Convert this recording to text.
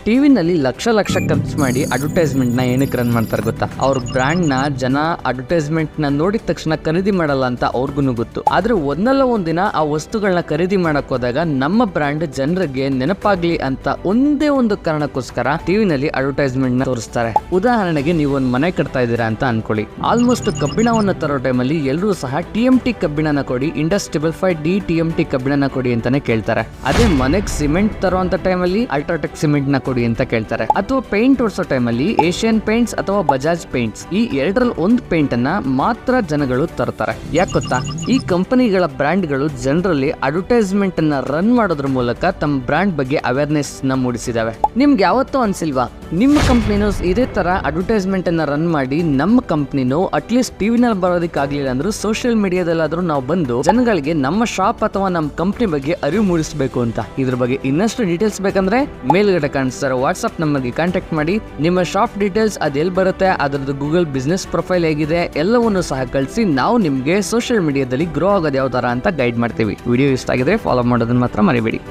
ಟಿವಿನಲ್ಲಿ ಲಕ್ಷ ಖರ್ಚು ಮಾಡಿ ಅಡ್ವರ್ಟೈಸ್ಮೆಂಟ್ ನ ಏನಕ್ಕೆ ರನ್ ಮಾಡ್ತಾರೆ ಗೊತ್ತಾ? ಅವ್ರ ಬ್ರ್ಯಾಂಡ್ ನ ಜನ ಅಡ್ವರ್ಟೈಸ್ಮೆಂಟ್ ನ ನೋಡಿದ ತಕ್ಷಣ ಖರೀದಿ ಮಾಡಲ್ಲ ಅಂತ ಅವ್ರಿಗೂ ಗೊತ್ತು. ಆದ್ರೆ ಒಂದಲ್ಲ ಒಂದಿನ ಆ ವಸ್ತುಗಳನ್ನ ಖರೀದಿ ಮಾಡಕ್ ಹೋದಾಗ ನಮ್ಮ ಬ್ರ್ಯಾಂಡ್ ಜನರಿಗೆ ನೆನಪಾಗ್ಲಿ ಅಂತ ಒಂದೇ ಒಂದು ಕಾರಣಕ್ಕೋಸ್ಕರ ಟಿವಿನಲ್ಲಿ ಅಡ್ವರ್ಟೈಸ್ಮೆಂಟ್ ನ ತೋರಿಸ್ತಾರೆ. ಉದಾಹರಣೆಗೆ ನೀವು ಒಂದು ಮನೆ ಕಟ್ತಾ ಇದ್ದೀರಾ ಅಂತ ಅನ್ಕೊಳ್ಳಿ. ಆಲ್ಮೋಸ್ಟ್ ಕಬ್ಬಿಣವನ್ನು ತರೋ ಟೈಮಲ್ಲಿ ಎಲ್ಲರೂ ಸಹ TMT ಕಬ್ಬಿಣನ ಕೊಡಿ, ಇಂಡಸ್ಟ್ರಿಯಲ್ 5D TMT ಕಬ್ಬಿಣನ ಕೊಡಿ ಅಂತಾನೆ ಕೇಳ್ತಾರೆ. ಅದೇ ಮನೆಗೆ ಸಿಮೆಂಟ್ ತರೋ ಅಂತ ಟೈಮಲ್ಲಿ ಅಲ್ಟ್ರಾಟೆಕ್ ಸಿಮೆಂಟ್ ನ ಕೊಡಿ ಅಂತ ಕೇಳ್ತಾರೆ. ಅಥವಾ ಪೇಂಟ್ ಓಡಿಸೋ ಟೈಮಲ್ಲಿ ಏಷ್ಯನ್ ಪೇಂಟ್ಸ್ ಅಥವಾ ಬಜಾಜ್ ಪೇಂಟ್ಸ್, ಈ ಎರಡರಲ್ಲಿ ಒಂದು ಪೇಂಟ್ ಅನ್ನ ಮಾತ್ರ ಜನಗಳು ತರ್ತಾರೆ. ಯಾಕೆ ಗೊತ್ತಾ? ಈ ಕಂಪನಿಗಳ ಬ್ರ್ಯಾಂಡ್ಗಳು ಜನರಲ್ಲಿ ಅಡ್ವರ್ಟೈಸ್ಮೆಂಟ್ ಅನ್ನ ರನ್ ಮಾಡೋದ್ರ ಮೂಲಕ ತಮ್ಮ ಬ್ರ್ಯಾಂಡ್ ಬಗ್ಗೆ ಅವೇರ್ನೆಸ್ ನ ಮೂಡಿಸಿದಾವೆ. ನಿಮ್ಗೆ ಯಾವತ್ತೂ ಅನ್ಸಿಲ್ವಾ ನಿಮ್ಮ ಕಂಪ್ನಿನೂ ಇದೇ ತರ ಅಡ್ವರ್ಟೈಸ್ಮೆಂಟ್ ಅನ್ನ ರನ್ ಮಾಡಿ ನಮ್ಮ ಕಂಪ್ನಿನೂ ಅಟ್ಲೀಸ್ಟ್ ಟಿವಿನಲ್ಲಿ ಬರೋದಕ್ಕಾಗ್ಲಿಲ್ಲ ಅಂದ್ರೂ ಸೋಷಿಯಲ್ ಮೀಡಿಯಾದಲ್ಲಾದ್ರೂ ನಾವು ಬಂದು ಜನಗಳಿಗೆ ನಮ್ಮ ಶಾಪ್ ಅಥವಾ ನಮ್ಮ ಕಂಪ್ನಿ ಬಗ್ಗೆ ಅರಿವು ಮೂಡಿಸಬೇಕು ಅಂತ. ಇದ್ರ ಬಗ್ಗೆ ಇನ್ನಷ್ಟು ಡೀಟೇಲ್ಸ್ ಬೇಕಂದ್ರೆ ಮೇಲ್ಗಡೆ ಕಾಣಿಸ್ತಾರೆ ವಾಟ್ಸ್ಆಪ್ ನಂಬರ್ಗೆ ಕಾಂಟ್ಯಾಕ್ಟ್ ಮಾಡಿ. ನಿಮ್ಮ ಶಾಪ್ ಡೀಟೇಲ್ಸ್ ಅದೆಲ್ಲಿ ಬರುತ್ತೆ, ಅದರದ್ದು ಗೂಗಲ್ ಬಿಸ್ನೆಸ್ ಪ್ರೊಫೈಲ್ ಹೇಗಿದೆ ಎಲ್ಲವನ್ನೂ ಸಹ ಕಳಿಸಿ ನಾವು ನಿಮ್ಗೆ ಸೋಷಿಯಲ್ ಮೀಡಿಯಾದಲ್ಲಿ ಗ್ರೋ ಆಗೋದು ಯಾವ ತರ ಅಂತ ಗೈಡ್ ಮಾಡ್ತೀವಿ. ವಿಡಿಯೋ ಇಷ್ಟ ಆಗಿದ್ರೆ ಫಾಲೋ ಮಾಡೋದನ್ನ ಮಾತ್ರ ಮರಿಬೇಡಿ.